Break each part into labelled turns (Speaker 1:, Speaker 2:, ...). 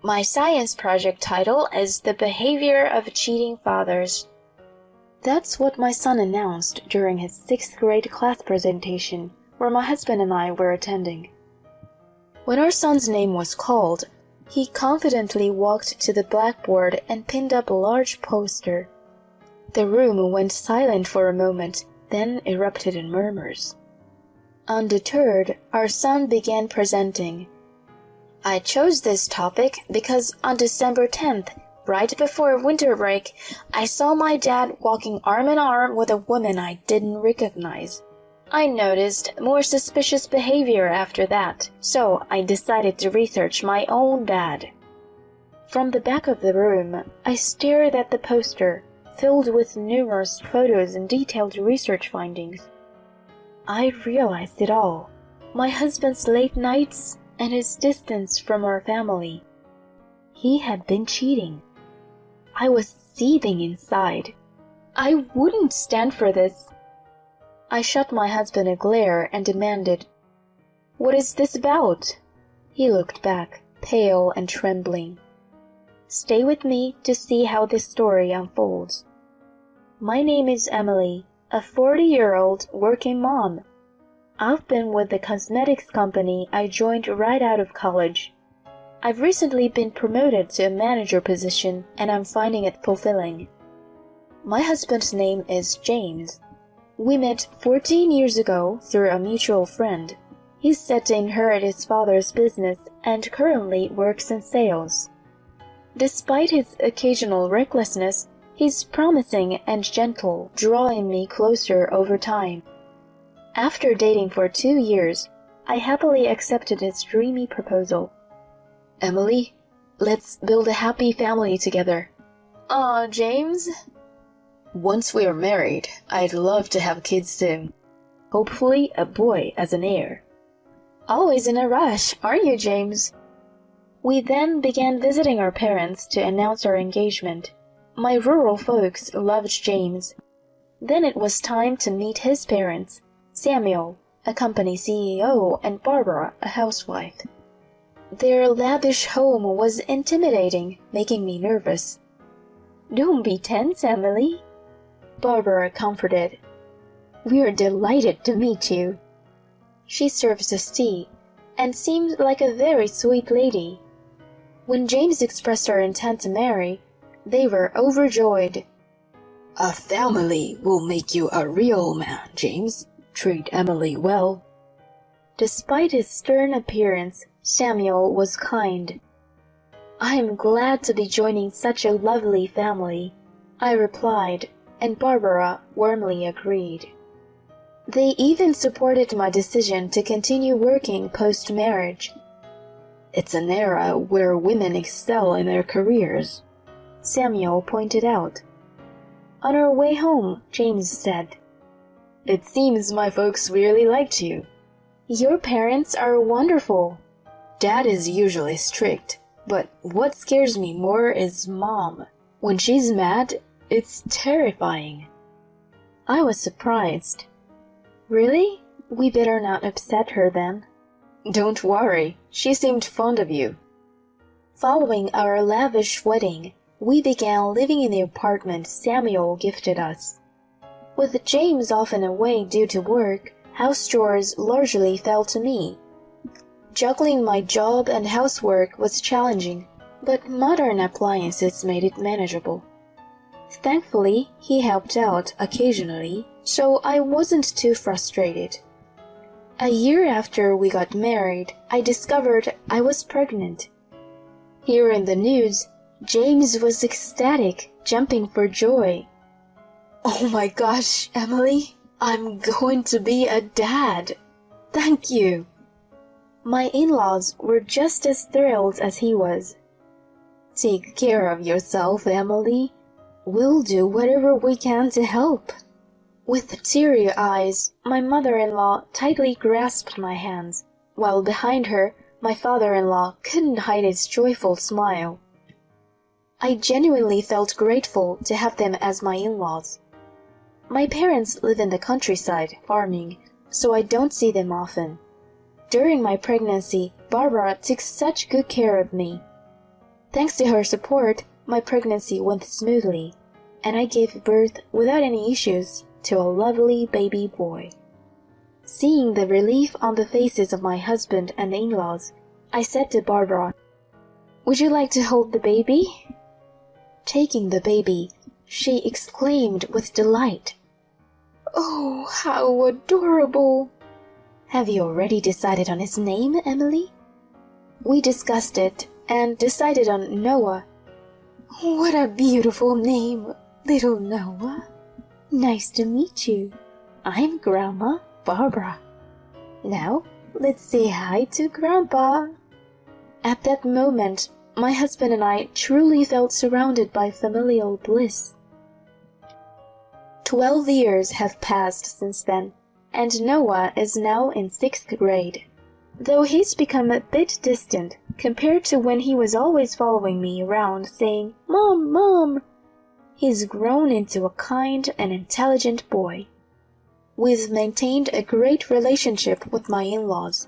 Speaker 1: My science project title is The Behavior of Cheating Fathers. That's what my son announced during his 6th grade class presentation, where my husband and I were attending. When our son's name was called, he confidently walked to the blackboard and pinned up a large poster. The room went silent for a moment, then erupted in murmurs. Undeterred, our son began presenting. I chose this topic because on December 10th, right before winter break, I saw my dad walking arm in arm with a woman I didn't recognize. I noticed more suspicious behavior after that, so I decided to research my own dad. From the back of the room, I stared at the poster, filled with numerous photos and detailed research findings. I realized it all. My husband's late nights and his distance from our family. He had been cheating. I was seething inside. I wouldn't stand for this. I shot my husband a glare and demanded, "What is this about?" He looked back, pale and trembling. Stay with me to see how this story unfolds. My name is Emily, a 40-year-old working mom. I've been with the cosmetics company I joined right out of college. I've recently been promoted to a manager position and I'm finding it fulfilling. My husband's name is James. We met 14 years ago through a mutual friend. He's set to inherit his father's business and currently works in sales. Despite his occasional recklessness, he's promising and gentle, drawing me closer over time. After dating for 2 years, I happily accepted his dreamy proposal. Emily, let's build a happy family together. Aw, James. Once we are married, I'd love to have kids soon. Hopefully a boy as an heir. Always in a rush, aren't you, James? We then began visiting our parents to announce our engagement. My rural folks loved James. Then it was time to meet his parents, Samuel, a company CEO, and Barbara, a housewife. Their lavish home was intimidating, making me nervous. Don't be tense, Emily. Barbara comforted. We're delighted to meet you. She serves us tea and seemed like a very sweet lady. When James expressed our intent to marry, they were overjoyed. A family will make you a real man, James. Treat Emily well. Despite his stern appearance, Samuel was kind. I am glad to be joining such a lovely family, I replied, and Barbara warmly agreed. They even supported my decision to continue working post-marriage. It's an era where women excel in their careers, Samuel pointed out. On our way home, James said, It seems my folks really liked you. Your parents are wonderful. Dad is usually strict, but what scares me more is Mom. When she's mad, it's terrifying. I was surprised. Really? We better not upset her then. Don't worry, she seemed fond of you. Following our lavish wedding, we began living in the apartment Samuel gifted us. With James often away due to work, house chores largely fell to me. Juggling my job and housework was challenging, but modern appliances made it manageable. Thankfully, he helped out occasionally, so I wasn't too frustrated. A year after we got married, I discovered I was pregnant. Hearing the news, James was ecstatic, jumping for joy. Oh my gosh, Emily, I'm going to be a dad. Thank you. My in-laws were just as thrilled as he was. Take care of yourself, Emily. We'll do whatever we can to help. With teary eyes, my mother-in-law tightly grasped my hands, while behind her, my father-in-law couldn't hide his joyful smile. I genuinely felt grateful to have them as my in-laws. My parents live in the countryside, farming, so I don't see them often. During my pregnancy, Barbara took such good care of me. Thanks to her support, my pregnancy went smoothly, and I gave birth without any issues to a lovely baby boy. Seeing the relief on the faces of my husband and in-laws, I said to Barbara, "Would you like to hold the baby?" Taking the baby, she exclaimed with delight, "Oh, how adorable! Have you already decided on his name, Emily?" We discussed it and decided on Noah. "What a beautiful name, little Noah. Nice to meet you. I'm Grandma Barbara. Now, let's say hi to Grandpa." At that moment, my husband and I truly felt surrounded by familial bliss. 12 years have passed since then, and Noah is now in 6th grade. Though he's become a bit distant compared to when he was always following me around saying, "Mom, Mom," he's grown into a kind and intelligent boy. We've maintained a great relationship with my in-laws.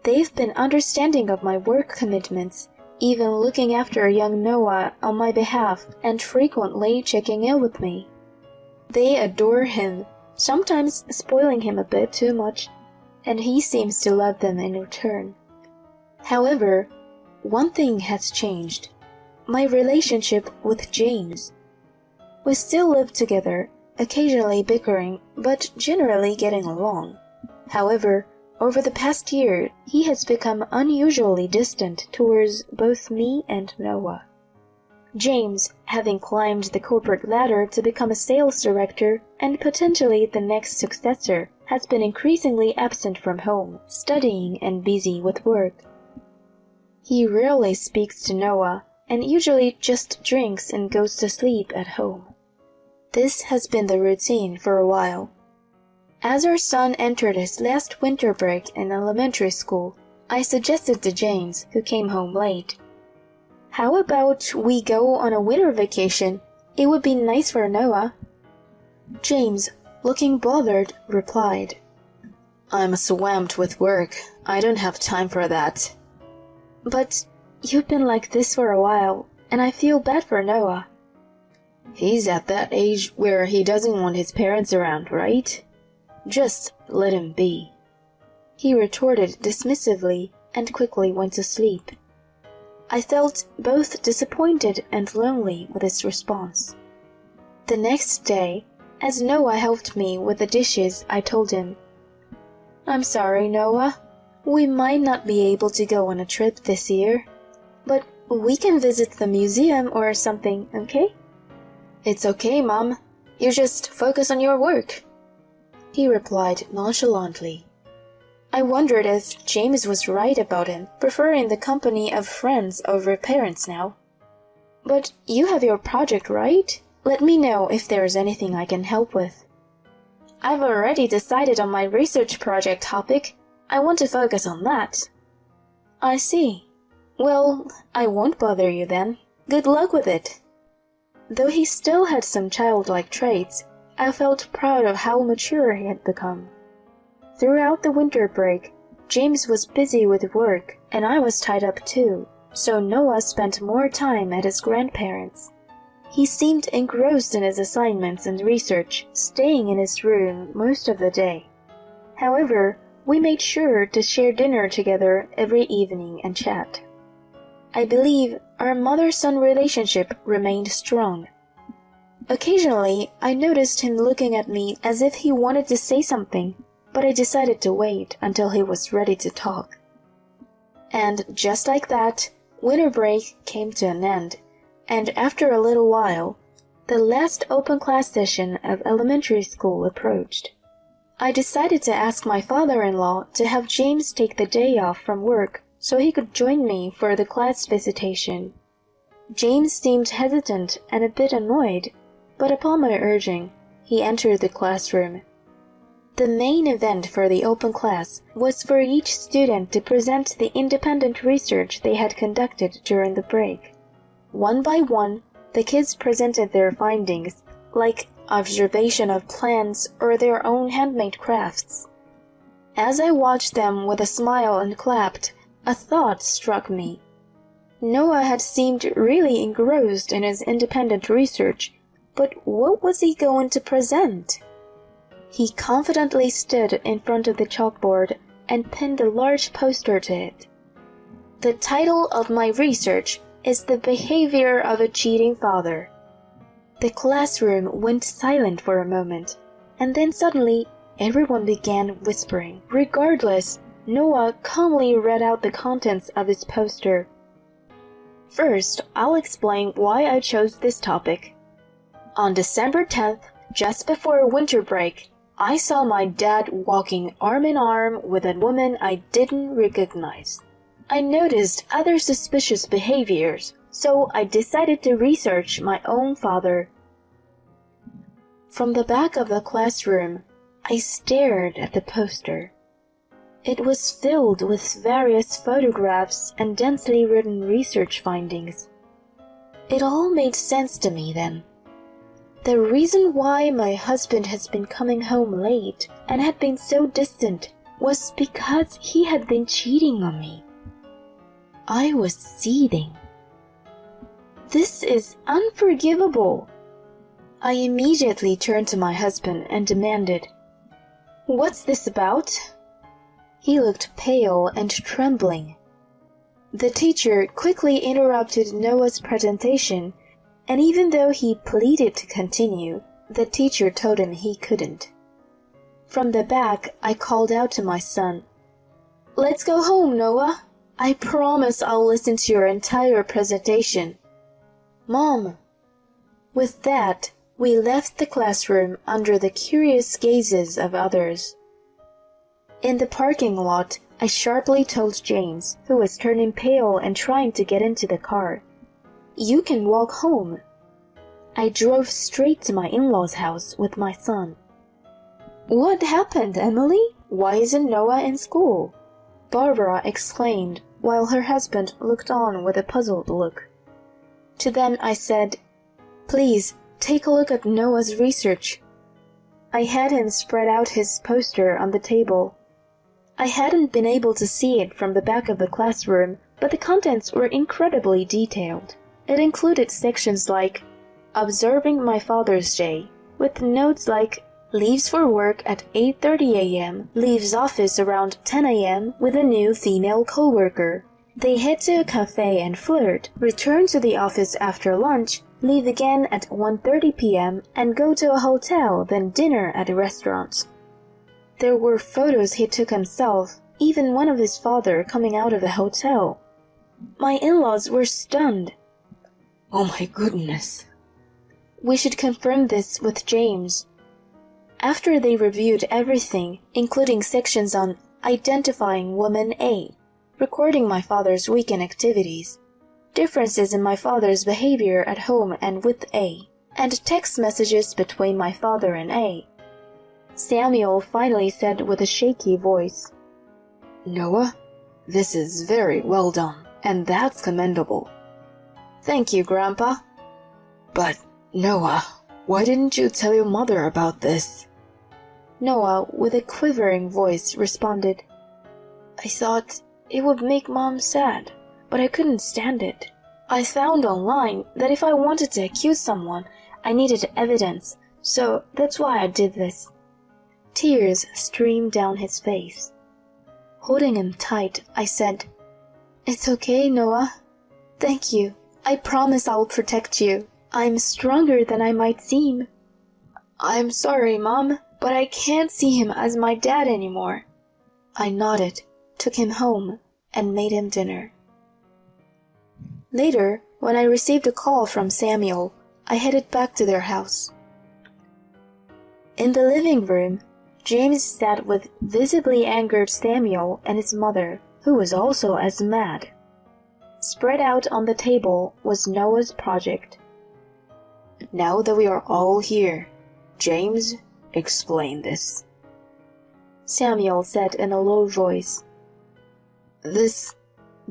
Speaker 1: They've been understanding of my work commitments, even looking after young Noah on my behalf and frequently checking in with me. They adore him, sometimes spoiling him a bit too much, and he seems to love them in return. However, one thing has changed: my relationship with James. We still live together, occasionally bickering, but generally getting along. However, over the past year, he has become unusually distant towards both me and Noah. James, having climbed the corporate ladder to become a sales director and potentially the next successor, has been increasingly absent from home, studying and busy with work. He rarely speaks to Noah and usually just drinks and goes to sleep at home. This has been the routine for a while. As our son entered his last winter break in elementary school, I suggested to James, who came home late, "How about we go on a winter vacation? It would be nice for Noah." James, looking bothered, replied, "I'm swamped with work. I don't have time for that." "But you've been like this for a while, and I feel bad for Noah." "He's at that age where he doesn't want his parents around, right? Just let him be," he retorted dismissively and quickly went to sleep. I felt both disappointed and lonely with his response. The next day, as Noah helped me with the dishes, I told him, "I'm sorry, Noah. We might not be able to go on a trip this year, but we can visit the museum or something, okay?" "It's okay, Mom. You just focus on your work," he replied nonchalantly. I wondered if James was right about him preferring the company of friends over parents now. "But you have your project, right? Let me know if there's anything I can help with." "I've already decided on my research project topic. I want to focus on that." "I see. Well, I won't bother you then. Good luck with it." Though he still had some childlike traits, I felt proud of how mature he had become. Throughout the winter break, James was busy with work and I was tied up too, so Noah spent more time at his grandparents'. He seemed engrossed in his assignments and research, staying in his room most of the day. However, we made sure to share dinner together every evening and chat. I believe our mother-son relationship remained strong. Occasionally, I noticed him looking at me as if he wanted to say something, but I decided to wait until he was ready to talk. And just like that, winter break came to an end, and after a little while, the last open class session of elementary school approached. I decided to ask my father-in-law to have James take the day off from work so he could join me for the class visitation. James seemed hesitant and a bit annoyed, but upon my urging, he entered the classroom. The main event for the open class was for each student to present the independent research they had conducted during the break. One by one, the kids presented their findings, like observation of plants or their own handmade crafts. As I watched them with a smile and clapped, a thought struck me. Noah had seemed really engrossed in his independent research, but what was he going to present? He confidently stood in front of the chalkboard and pinned a large poster to it. The title of my research is The Behavior of a Cheating Father. The classroom went silent for a moment, and then suddenly everyone began whispering. Regardless, Noah calmly read out the contents of his poster. First, I'll explain why I chose this topic. On December 10th, just before winter break, I saw my dad walking arm in arm with a woman I didn't recognize. I noticed other suspicious behaviors, so I decided to research my own father. From the back of the classroom, I stared at the poster. It was filled with various photographs and densely written research findings. It all made sense to me then. The reason why my husband has been coming home late and had been so distant was because he had been cheating on me. I was seething. This is unforgivable. I immediately turned to my husband and demanded, "What's this about?" He looked pale and trembling. The teacher quickly interrupted Noah's presentation, and even though he pleaded to continue, the teacher told him he couldn't. From the back, I called out to my son, "Let's go home, Noah. I promise I'll listen to your entire presentation." "Mom." With that, we left the classroom under the curious gazes of others. In the parking lot, I sharply told James, who was turning pale and trying to get into the car, "You can walk home." I drove straight to my in-laws' house with my son. "What happened, Emily? Why isn't Noah in school?" Barbara exclaimed, while her husband looked on with a puzzled look. To them I said, "Please, take a look at Noah's research." I had him spread out his poster on the table. I hadn't been able to see it from the back of the classroom, but the contents were incredibly detailed. It included sections like, "Observing my Father's Day," with notes like, "Leaves for work at 8:30 a.m., leaves office around 10 a.m. with a new female coworker. They head to a cafe and flirt, return to the office after lunch, leave again at 1:30 p.m. and go to a hotel, then dinner at a restaurant." There were photos he took himself, even one of his father coming out of the hotel. My in-laws were stunned. "Oh my goodness." We should confirm this with James. After they reviewed everything, including sections on identifying woman A, recording my father's weekend activities, differences in my father's behavior at home and with A, and text messages between my father and A, Samuel finally said with a shaky voice, "Noah, this is very well done, and that's commendable." "Thank you, Grandpa." "But, Noah, why didn't you tell your mother about this?" Noah, with a quivering voice, responded, "I thought it would make Mom sad, but I couldn't stand it. I found online that if I wanted to accuse someone, I needed evidence, so that's why I did this." Tears streamed down his face. Holding him tight, I said, "It's okay, Noah. Thank you. I promise I'll protect you. I'm stronger than I might seem." "I'm sorry, Mom, but I can't see him as my dad anymore." I nodded, took him home, and made him dinner. Later, when I received a call from Samuel, I headed back to their house. In the living room, James sat with visibly angered Samuel and his mother, who was also as mad. Spread out on the table was Noah's project. "Now that we are all here, James, explain this," Samuel said in a low voice. This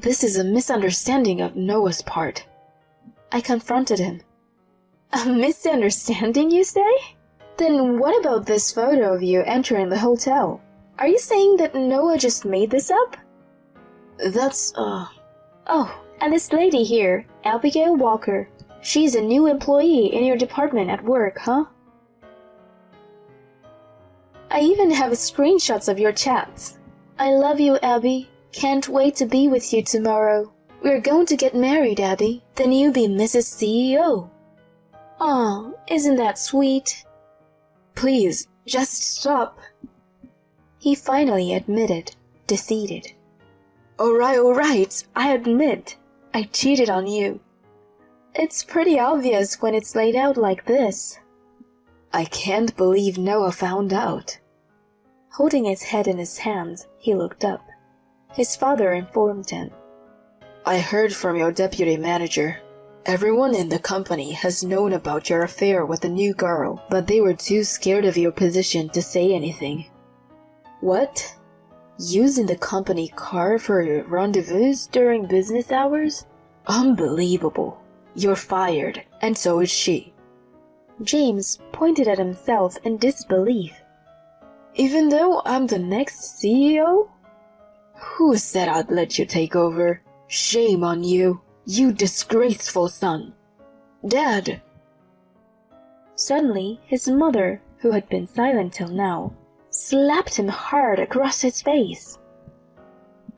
Speaker 1: is a misunderstanding of Noah's part." I confronted him. "A misunderstanding, you say? Then what about this photo of you entering the hotel? Are you saying that Noah just made this up?" Oh, And this lady here, Abigail Walker, she's a new employee in your department at work, huh? I even have screenshots of your chats. I love you, Abby. Can't wait to be with you tomorrow. We're going to get married, Abby. Then you'll be Mrs. CEO. Aw, isn't that sweet? Please, just stop. He finally admitted, defeated. Alright, I admit. I cheated on you. It's pretty obvious when it's laid out like this. I can't believe Noah found out. Holding his head in his hands, he looked up. His father informed him. I heard from your deputy manager. Everyone in the company has known about your affair with the new girl, but they were too scared of your position to say anything. What? Using the company car for your rendezvous during business hours? Unbelievable. You're fired, and so is she. James pointed at himself in disbelief. Even though I'm the next CEO? Who said I'd let you take over? Shame on you, you disgraceful son. Dad! Suddenly, his mother, who had been silent till now, slapped him hard across his face.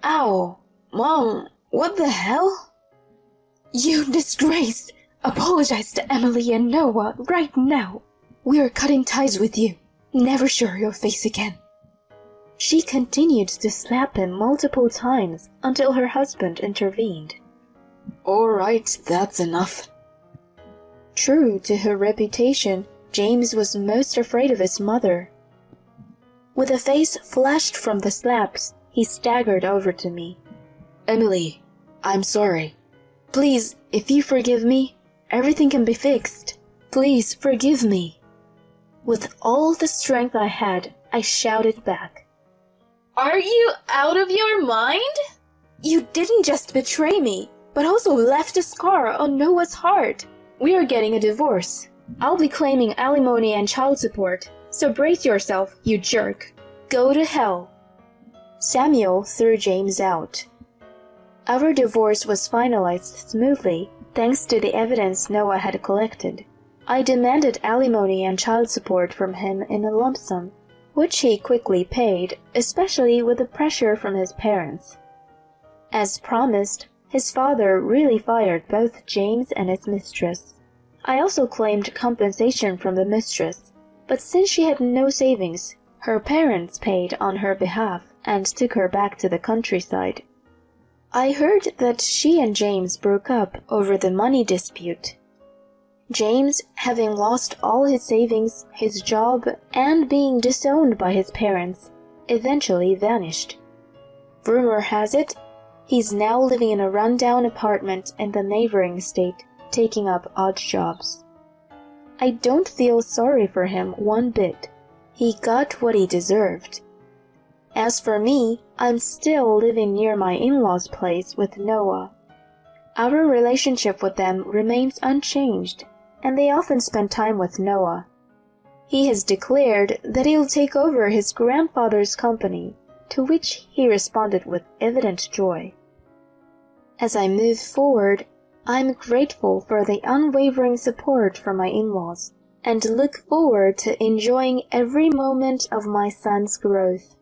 Speaker 1: Ow! Mom, what the hell? You disgrace! Apologize to Emily and Noah right now. We are cutting ties with you. Never show your face again. She continued to slap him multiple times until her husband intervened. All right, that's enough. True to her reputation, James was most afraid of his mother. With a face flushed from the slaps, he staggered over to me. Emily, I'm sorry. Please, if you forgive me, everything can be fixed. Please forgive me. With all the strength I had, I shouted back. Are you out of your mind? You didn't just betray me, but also left a scar on Noah's heart. We are getting a divorce. I'll be claiming alimony and child support, so brace yourself, you jerk. Go to hell. Samuel threw James out. Our divorce was finalized smoothly, thanks to the evidence Noah had collected. I demanded alimony and child support from him in a lump sum, which he quickly paid, especially with the pressure from his parents. As promised, his father really fired both James and his mistress. I also claimed compensation from the mistress, but since she had no savings, her parents paid on her behalf and took her back to the countryside. I heard that she and James broke up over the money dispute. James, having lost all his savings, his job, and being disowned by his parents, eventually vanished. Rumor has it, he's now living in a rundown apartment in the neighboring state, taking up odd jobs. I don't feel sorry for him one bit. He got what he deserved. As for me, I'm still living near my in-laws' place with Noah. Our relationship with them remains unchanged, and they often spend time with Noah. He has declared that he'll take over his grandfather's company, to which he responded with evident joy. As I move forward, I'm grateful for the unwavering support from my in-laws, and look forward to enjoying every moment of my son's growth.